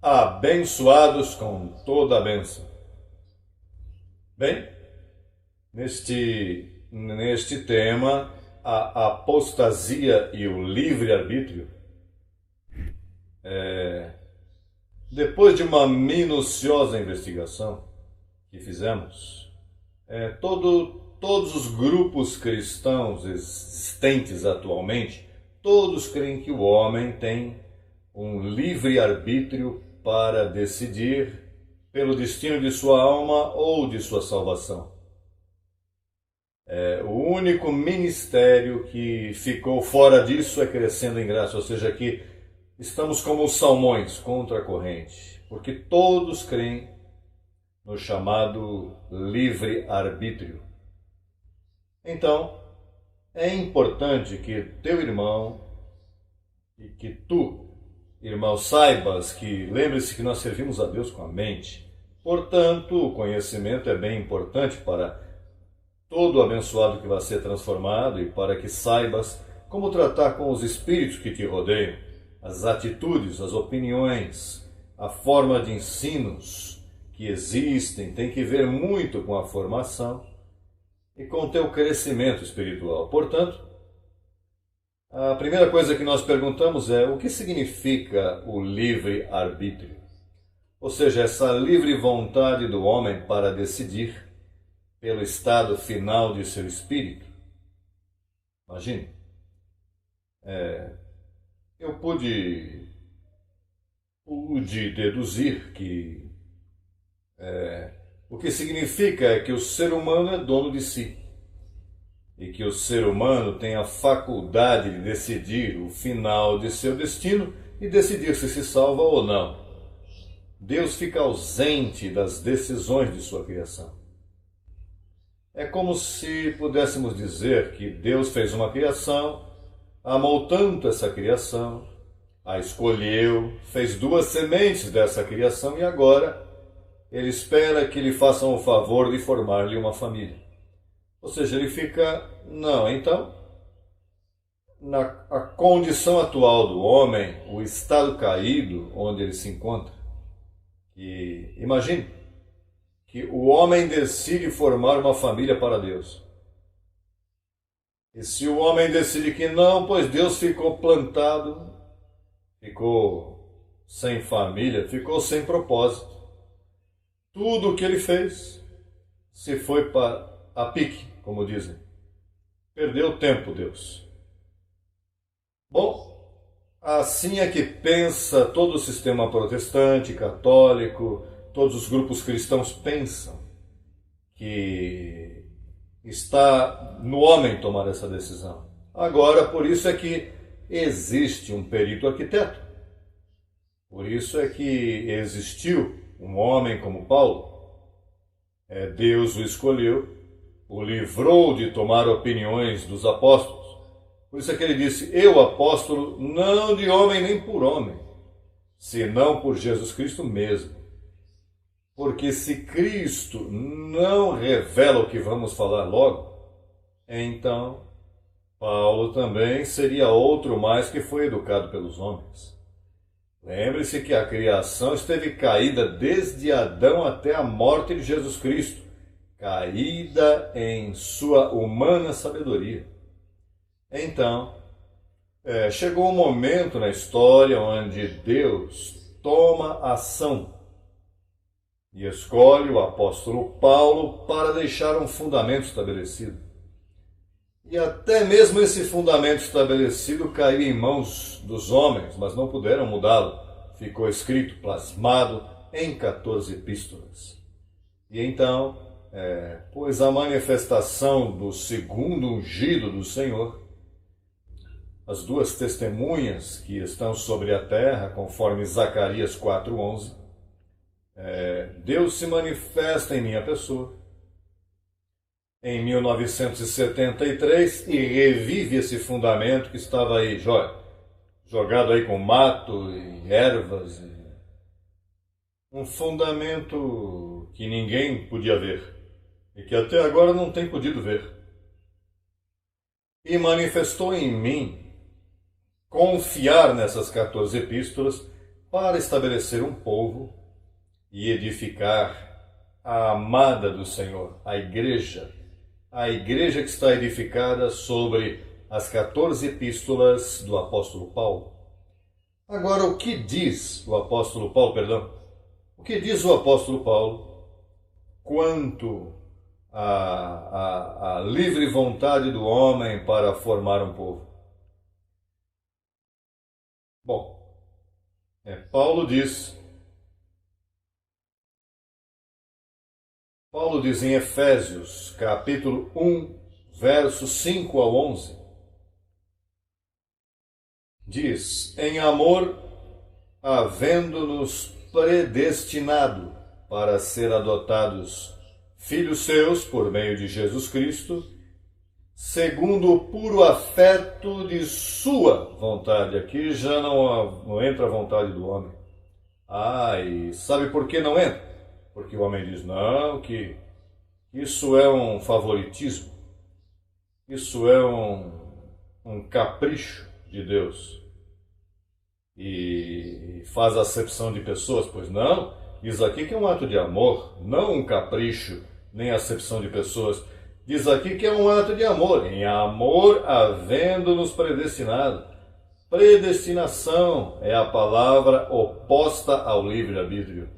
abençoados com toda a bênção. Bem, neste tema, a apostasia e o livre-arbítrio, depois de uma minuciosa investigação que fizemos, todos os grupos cristãos existentes atualmente, todos creem que o homem tem um livre-arbítrio para decidir pelo destino de sua alma ou de sua salvação. O único ministério que ficou fora disso é crescendo em graça, ou seja, que estamos como os salmões contra a corrente, porque todos creem no chamado livre-arbítrio. Então, é importante que teu irmão e que tu, irmão, saibas que, lembre-se que nós servimos a Deus com a mente. Portanto, o conhecimento é bem importante para todo abençoado que vai ser transformado e para que saibas como tratar com os espíritos que te rodeiam, as atitudes, as opiniões, a forma de ensinos que existem, tem que ver muito com a formação e com o teu crescimento espiritual. Portanto, a primeira coisa que nós perguntamos é o que significa o livre-arbítrio? Ou seja, essa livre vontade do homem para decidir pelo estado final de seu espírito. Imagine, eu pude deduzir que o que significa é que o ser humano é dono de si e que o ser humano tem a faculdade de decidir o final de seu destino e decidir se salva ou não. Deus fica ausente das decisões de sua criação. É como se pudéssemos dizer que Deus fez uma criação, amou tanto essa criação, a escolheu, fez duas sementes dessa criação e agora ele espera que lhe façam o favor de formar-lhe uma família. Ou seja, ele fica, não, então, a condição atual do homem, o estado caído onde ele se encontra, e imagine que o homem decide formar uma família para Deus. E se o homem decide que não, pois Deus ficou plantado, ficou sem família, ficou sem propósito. Tudo o que ele fez se foi para a pique, como dizem. Perdeu tempo, Deus. Bom, assim é que pensa todo o sistema protestante, católico, todos os grupos cristãos pensam que está no homem tomar essa decisão. Agora, por isso é que existe um perito arquiteto. Por isso é que existiu um homem como Paulo. Deus o escolheu, o livrou de tomar opiniões dos apóstolos. Por isso é que ele disse, eu, apóstolo, não de homem nem por homem, senão por Jesus Cristo mesmo. Porque se Cristo não revela o que vamos falar logo, então Paulo também seria outro mais que foi educado pelos homens. Lembre-se que a criação esteve caída desde Adão até a morte de Jesus Cristo, caída em sua humana sabedoria. Então, chegou um momento na história onde Deus toma ação e escolhe o apóstolo Paulo para deixar um fundamento estabelecido. E até mesmo esse fundamento estabelecido caiu em mãos dos homens, mas não puderam mudá-lo. Ficou escrito, plasmado em 14 epístolas. E então, pois a manifestação do segundo ungido do Senhor, as duas testemunhas que estão sobre a terra, conforme Zacarias 4:11, Deus se manifesta em minha pessoa em 1973 e revive esse fundamento que estava aí jogado aí com mato e ervas. Um fundamento que ninguém podia ver e que até agora não tem podido ver. E manifestou em mim confiar nessas 14 epístolas para estabelecer um povo e edificar a amada do Senhor, a igreja que está edificada sobre as 14 epístolas do apóstolo Paulo. Agora, o que diz o apóstolo Paulo, O que diz o apóstolo Paulo quanto à livre vontade do homem para formar um povo? Bom, Paulo diz em Efésios, capítulo 1, versos 5 ao 11, diz: em amor, havendo-nos predestinado para ser adotados filhos seus por meio de Jesus Cristo, segundo o puro afeto de sua vontade. Aqui já não entra a vontade do homem. E sabe por que não entra? Porque o homem diz, não, que isso é um favoritismo, isso é um capricho de Deus. E faz acepção de pessoas, pois não, diz aqui que é um ato de amor, não um capricho, nem acepção de pessoas. Diz aqui que é um ato de amor, em amor havendo-nos predestinado. Predestinação é a palavra oposta ao livre-arbítrio.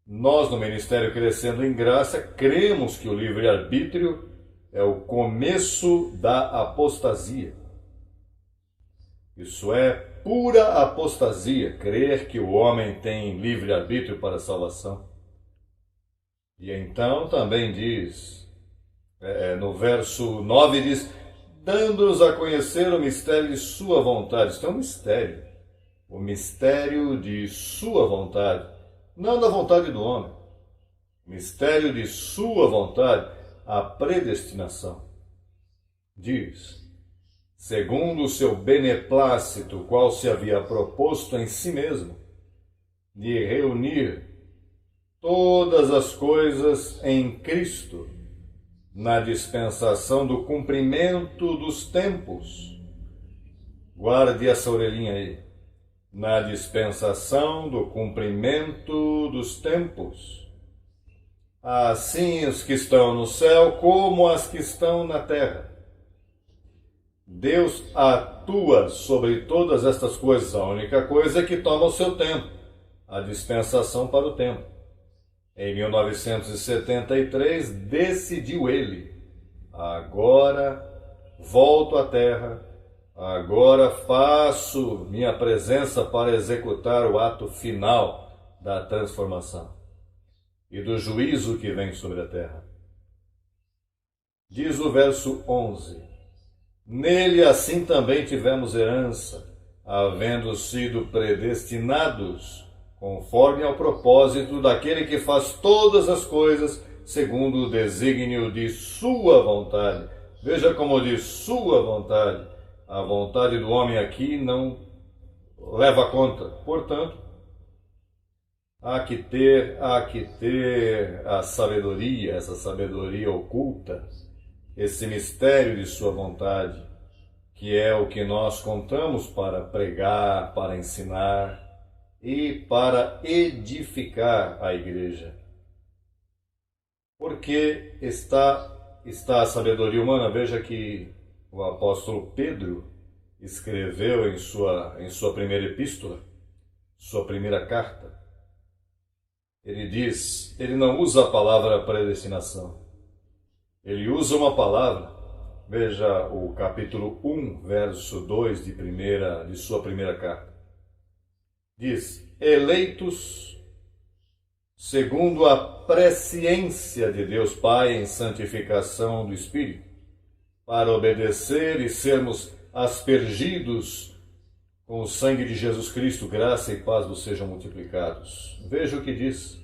Nós, no Ministério Crescendo em Graça, cremos que o livre-arbítrio é o começo da apostasia. Isso é pura apostasia, crer que o homem tem livre-arbítrio para a salvação. E então também diz, no verso 9 diz, dando-nos a conhecer o mistério de sua vontade. Isto é um mistério, o mistério de sua vontade, não da vontade do homem. Mistério de sua vontade, a predestinação. Diz, segundo o seu beneplácito, qual se havia proposto em si mesmo, de reunir todas as coisas em Cristo, na dispensação do cumprimento dos tempos. Guarde essa orelhinha aí. Na dispensação do cumprimento dos tempos. Assim os que estão no céu como as que estão na terra. Deus atua sobre todas estas coisas. A única coisa é que toma o seu tempo, a dispensação para o tempo. Em 1973, decidiu ele: agora volto à terra, agora faço minha presença para executar o ato final da transformação e do juízo que vem sobre a terra. Diz o verso 11: nele assim também tivemos herança, havendo sido predestinados conforme ao propósito daquele que faz todas as coisas segundo o desígnio de sua vontade. Veja como diz sua vontade. A vontade do homem aqui não leva conta. Portanto, há que ter a sabedoria, essa sabedoria oculta, esse mistério de sua vontade, que é o que nós contamos para pregar, para ensinar e para edificar a igreja. Porque está a sabedoria humana. Veja que o apóstolo Pedro escreveu em sua primeira epístola, sua primeira carta. Ele não usa a palavra predestinação. Ele usa uma palavra. Veja o capítulo 1, verso 2 de sua primeira carta. Diz, eleitos segundo a presciência de Deus Pai em santificação do Espírito, para obedecer e sermos aspergidos com o sangue de Jesus Cristo, graça e paz vos sejam multiplicados. Veja o que diz.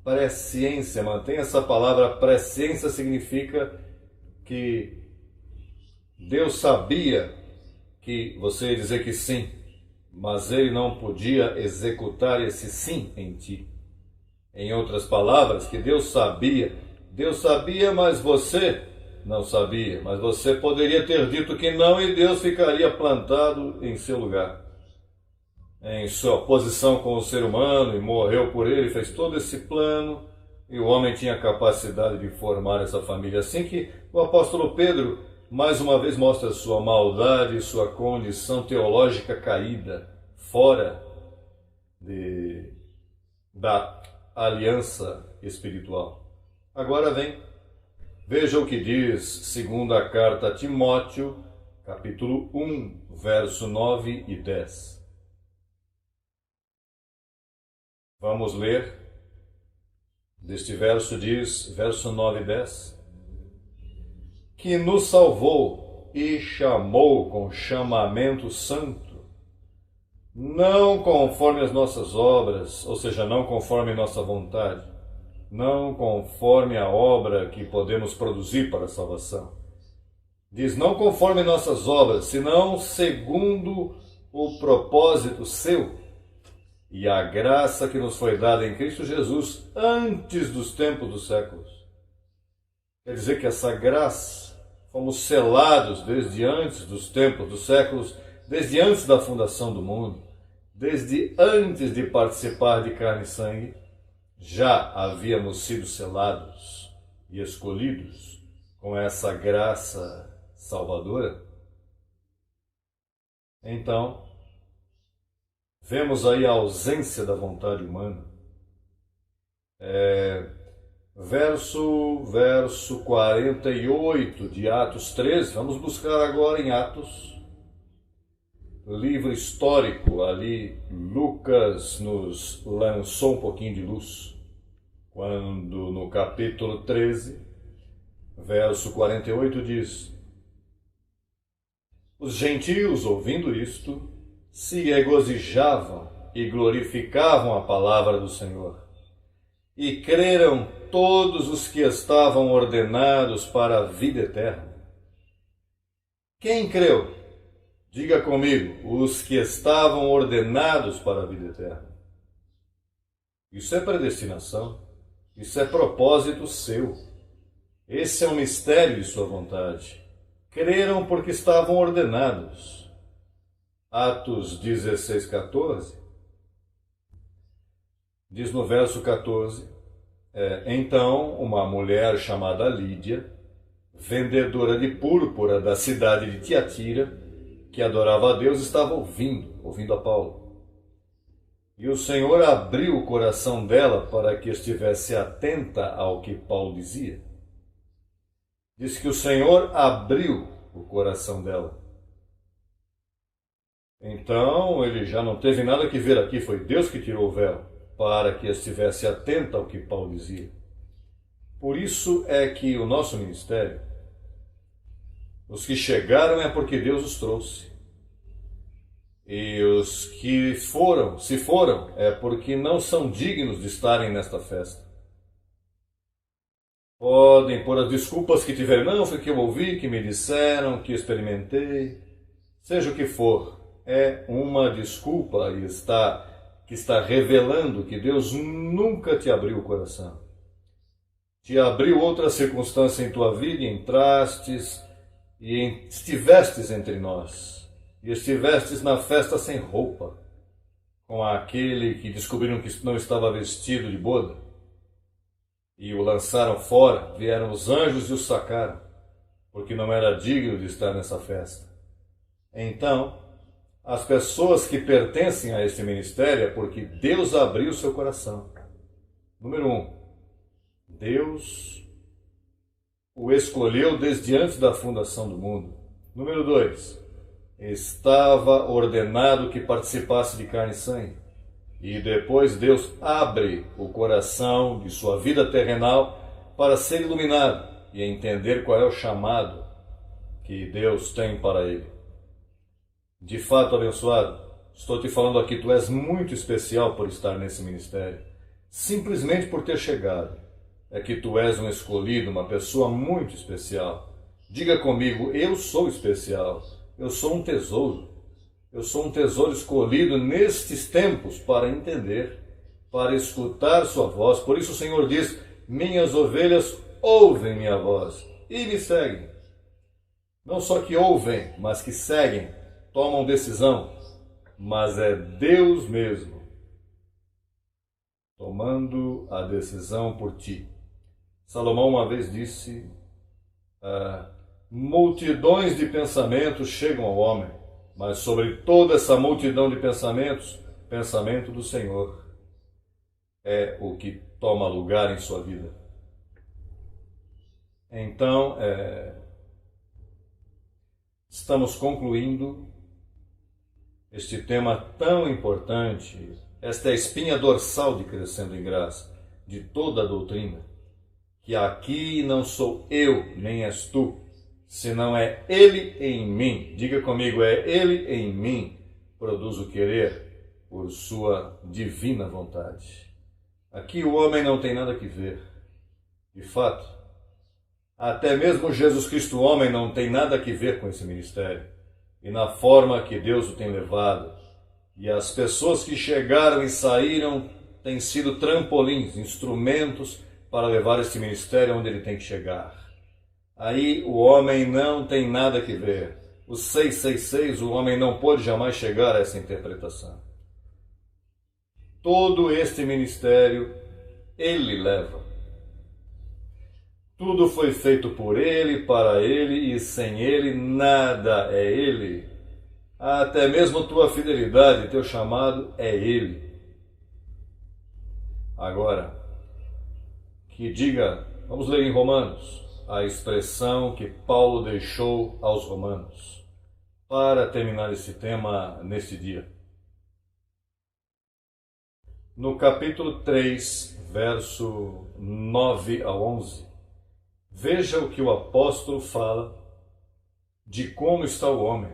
Presciência, mantenha essa palavra. Presciência significa que Deus sabia que você ia dizer que sim, mas ele não podia executar esse sim em ti. Em outras palavras, que Deus sabia, mas você não sabia, mas você poderia ter dito que não e Deus ficaria plantado em seu lugar. em sua posição com o ser humano e morreu por ele, fez todo esse plano, e o homem tinha a capacidade de formar essa família. Assim que o apóstolo Pedro, mais uma vez, mostra sua maldade e sua condição teológica caída, fora da aliança espiritual. Agora veja o que diz segunda carta a Timóteo, capítulo 1, verso 9 e 10. Vamos ler. Deste verso diz, verso 9 e 10, que nos salvou e chamou com chamamento santo, não conforme as nossas obras, ou seja, não conforme nossa vontade, não conforme a obra que podemos produzir para a salvação. Diz, não conforme nossas obras, senão segundo o propósito seu, e a graça que nos foi dada em Cristo Jesus antes dos tempos dos séculos. Quer dizer que essa graça, fomos selados desde antes dos tempos dos séculos, desde antes da fundação do mundo, desde antes de participar de carne e sangue, já havíamos sido selados e escolhidos com essa graça salvadora. Então, vemos aí a ausência da vontade humana. Verso 48 de Atos 13, vamos buscar agora em Atos, livro histórico, ali Lucas nos lançou um pouquinho de luz, quando no capítulo 13, verso 48 diz, os gentios, ouvindo isto, se regozijavam e glorificavam a palavra do Senhor. E creram todos os que estavam ordenados para a vida eterna. Quem creu? Diga comigo, os que estavam ordenados para a vida eterna. Isso é predestinação, isso é propósito seu. Esse é o mistério de sua vontade. Creram porque estavam ordenados. Atos 16, 14, diz no verso 14, então uma mulher chamada Lídia, vendedora de púrpura da cidade de Tiatira, que adorava a Deus, estava ouvindo a Paulo. E o Senhor abriu o coração dela para que estivesse atenta ao que Paulo dizia. Diz que o Senhor abriu o coração dela. Então, ele já não teve nada que ver aqui, foi Deus que tirou o véu, para que estivesse atenta ao que Paulo dizia. Por isso é que o nosso ministério, os que chegaram é porque Deus os trouxe. E os que se foram, é porque não são dignos de estarem nesta festa. Podem pôr as desculpas que tiverem, não, foi que eu ouvi, que me disseram, que experimentei, seja o que for. É uma desculpa que está revelando que Deus nunca te abriu o coração. Te abriu outra circunstância em tua vida, entrastes e estivestes entre nós. E estivestes na festa sem roupa, com aquele que descobriram que não estava vestido de boda. E o lançaram fora, vieram os anjos e o sacaram, porque não era digno de estar nessa festa. Então, as pessoas que pertencem a este ministério é porque Deus abriu seu coração. Número 1, Deus o escolheu desde antes da fundação do mundo. Número 2, estava ordenado que participasse de carne e sangue. E depois Deus abre o coração de sua vida terrenal para ser iluminado e entender qual é o chamado que Deus tem para ele. De fato, abençoado, estou te falando aqui, tu és muito especial por estar nesse ministério. Simplesmente por ter chegado, é que tu és um escolhido, uma pessoa muito especial. Diga comigo, eu sou especial, eu sou um tesouro. Eu sou um tesouro escolhido nestes tempos para entender, para escutar sua voz. Por isso o Senhor diz, minhas ovelhas ouvem minha voz e me seguem. Não só que ouvem, mas que seguem. Tomam decisão mas é Deus mesmo tomando a decisão por ti. Salomão uma vez disse, multidões de pensamentos chegam ao homem, mas sobre toda essa multidão de pensamentos, pensamento do Senhor é o que toma lugar em sua vida. Então, estamos concluindo este tema tão importante. Esta é a espinha dorsal de Crescendo em Graça, de toda a doutrina, que aqui não sou eu, nem és tu, senão é Ele em mim. Diga comigo, é Ele em mim, produz o querer por sua divina vontade. Aqui o homem não tem nada que ver. De fato, até mesmo Jesus Cristo, homem, não tem nada que ver com esse ministério e na forma que Deus o tem levado. E as pessoas que chegaram e saíram têm sido trampolins, instrumentos para levar esse ministério onde ele tem que chegar. Aí o homem não tem nada que ver. O 666, o homem não pode jamais chegar a essa interpretação. Todo este ministério, ele leva. Tudo foi feito por ele, para ele, e sem ele, nada é ele. Até mesmo tua fidelidade, teu chamado é ele. Agora, que diga, vamos ler em Romanos, a expressão que Paulo deixou aos romanos, para terminar esse tema neste dia. No capítulo 3, verso 9 a 11, veja o que o apóstolo fala de como está o homem,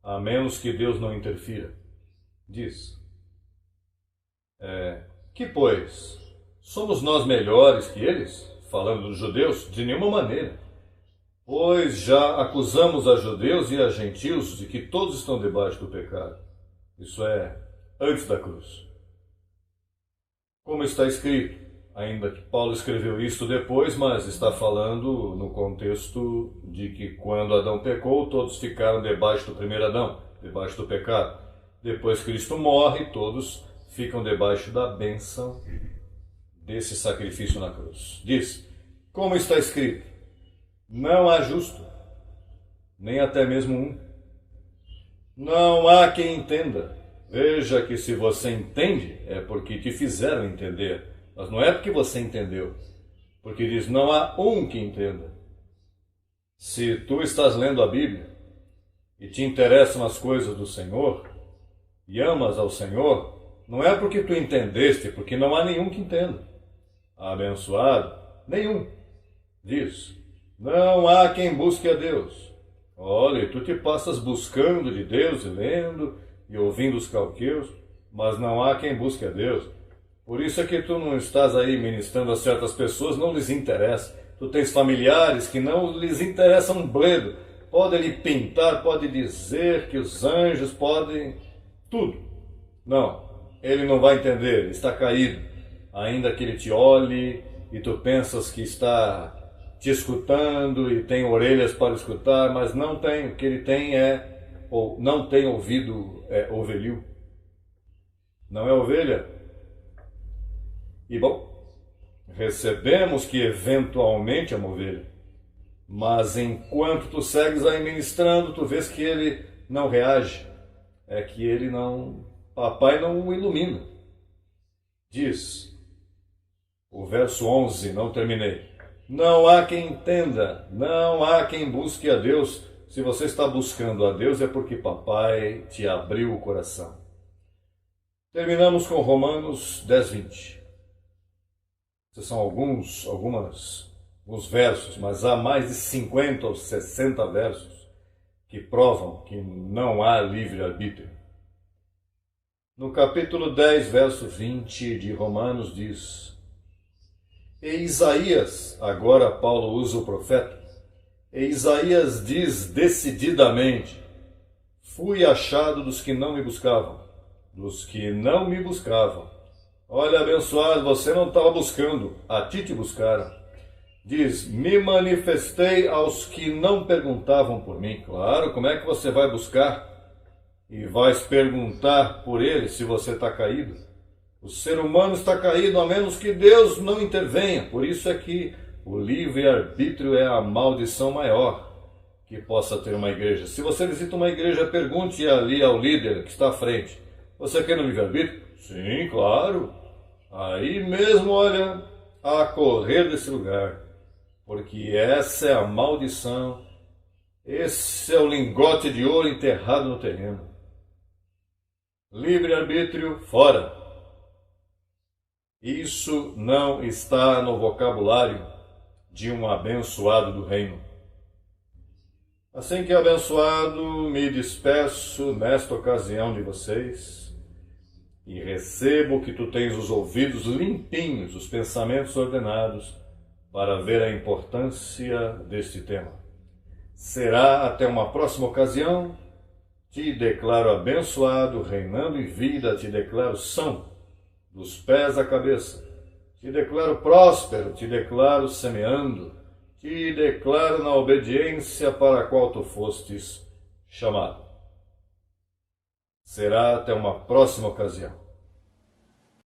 a menos que Deus não interfira. Diz, que pois, somos nós melhores que eles? Falando dos judeus, de nenhuma maneira. Pois já acusamos a judeus e a gentios de que todos estão debaixo do pecado. Isso é, antes da cruz. Como está escrito, ainda que Paulo escreveu isto depois, mas está falando no contexto de que quando Adão pecou, todos ficaram debaixo do primeiro Adão, debaixo do pecado. Depois Cristo morre, todos ficam debaixo da bênção desse sacrifício na cruz. Diz, como está escrito, não há justo, nem até mesmo um. Não há quem entenda. Veja que se você entende, é porque te fizeram entender. Mas não é porque você entendeu. Porque diz, não há um que entenda. Se tu estás lendo a Bíblia e te interessam as coisas do Senhor e amas ao Senhor, não é porque tu entendeste, porque não há nenhum que entenda. Abençoado, nenhum. Diz, não há quem busque a Deus. Olha, tu te passas buscando de Deus e lendo e ouvindo os calqueus, mas não há quem busque a Deus. Por isso é que tu não estás aí ministrando a certas pessoas, não lhes interessa. Tu tens familiares que não lhes interessa um bledo. Pode lhe pintar, pode dizer que os anjos podem... tudo. Não, ele não vai entender, ele está caído. Ainda que ele te olhe e tu pensas que está te escutando e tem orelhas para escutar, mas não tem. O que ele tem ou não tem ouvido, é ovelhil. Não é ovelha? E bom, recebemos que eventualmente é uma ovelha, mas enquanto tu segues aí ministrando, tu vês que ele não reage, é que ele não, papai não o ilumina. Diz, o verso 11, não terminei, não há quem entenda, não há quem busque a Deus. Se você está buscando a Deus é porque papai te abriu o coração. Terminamos com Romanos 10, 20. Esses são alguns versos, mas há mais de 50 ou 60 versos que provam que não há livre-arbítrio. No capítulo 10, verso 20 de Romanos diz, e Isaías, agora Paulo usa o profeta, e Isaías diz decididamente, fui achado dos que não me buscavam, dos que não me buscavam. Olha, abençoado, você não estava buscando, a ti te buscaram. Diz, me manifestei aos que não perguntavam por mim. Claro, como é que você vai buscar e vais perguntar por ele se você está caído. O ser humano está caído a menos que Deus não intervenha. Por isso é que o livre-arbítrio é a maldição maior que possa ter uma igreja. Se você visita uma igreja, pergunte ali ao líder que está à frente: você quer no livre-arbítrio? Sim, claro. Aí mesmo, olha, a correr desse lugar, porque essa é a maldição, esse é o lingote de ouro enterrado no terreno. Livre-arbítrio, fora. Isso não está no vocabulário de um abençoado do reino. Assim que abençoado, me despeço nesta ocasião de vocês e recebo que tu tens os ouvidos limpinhos, os pensamentos ordenados, para ver a importância deste tema. Será até uma próxima ocasião. Te declaro abençoado, reinando em vida, te declaro são, dos pés à cabeça. Te declaro próspero, te declaro semeando, te declaro na obediência para a qual tu fostes chamado. Será até uma próxima ocasião.